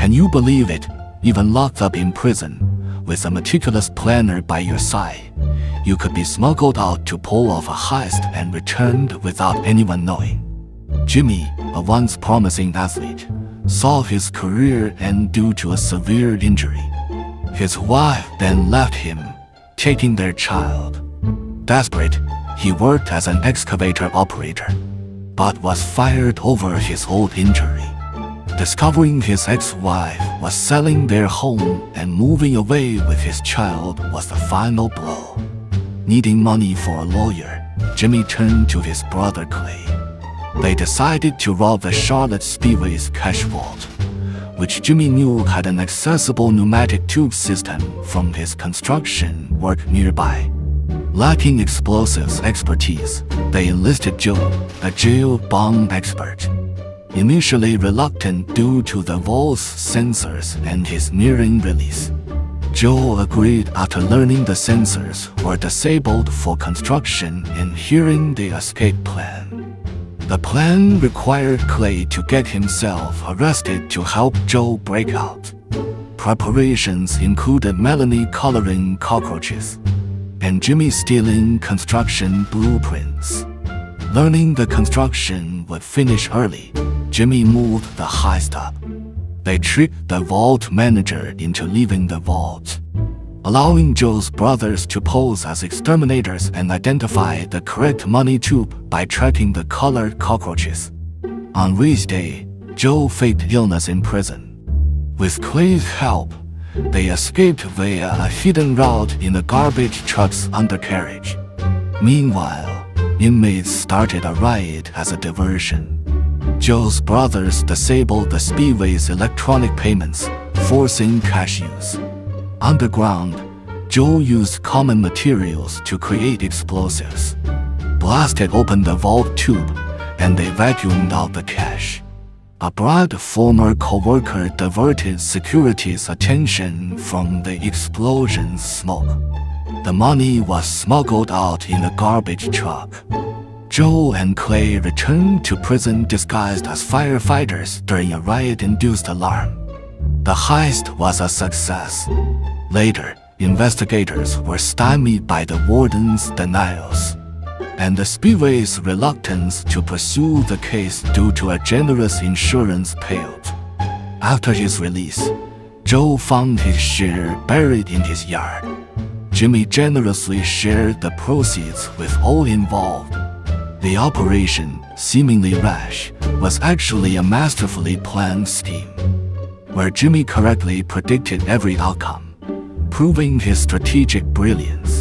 Can you believe it? Even locked up in prison, with a meticulous planner by your side, you could be smuggled out to pull off a heist and returned without anyone knowing. Jimmy, a once promising athlete, saw his career end due to a severe injury. His wife then left him, taking their child. Desperate, he worked as an excavator operator, but was fired over his old injury. Discovering his ex-wife was selling their home and moving away with his child was the final blow. Needing money for a lawyer, Jimmy turned to his brother Clay. They decided to rob the Charlotte Speedway's cash vault, which Jimmy knew had an accessible pneumatic tube system from his construction work nearby. Lacking explosives expertise, they enlisted Joe, a jail bomb expert. Initially reluctant due to the vault's sensors and his nearing release, Joe agreed after learning the sensors were disabled for construction and hearing the escape plan. The plan required Clay to get himself arrested to help Joe break out. Preparations included Melanie coloring cockroaches and Jimmy stealing construction blueprints. Learning the construction would finish early, Jimmy moved the heist up. They tricked the vault manager into leaving the vault, allowing Joe's brothers to pose as exterminators and identify the correct money tube by tracking the colored cockroaches. On race day, Joe faked illness in prison. With Clay's help, they escaped via a hidden route in the garbage truck's undercarriage. Meanwhile, inmates started a riot as a diversion. Joe's brothers disabled the Speedway's electronic payments, forcing cash use. Underground, Joe used common materials to create explosives, blasted open the vault tube, and they vacuumed out the cash. A bright former co-worker diverted security's attention from the explosion's smoke. The money was smuggled out in a garbage truck. Joe and Clay returned to prison disguised as firefighters during a riot-induced alarm. The heist was a success. Later, investigators were stymied by the warden's denials, and the Speedway's reluctance to pursue the case due to a generous insurance payout. After his release, Joe found his share buried in his yard. Jimmy generously shared the proceeds with all involved. The operation, seemingly rash, was actually a masterfully planned scheme, where Jimmy correctly predicted every outcome, proving his strategic brilliance.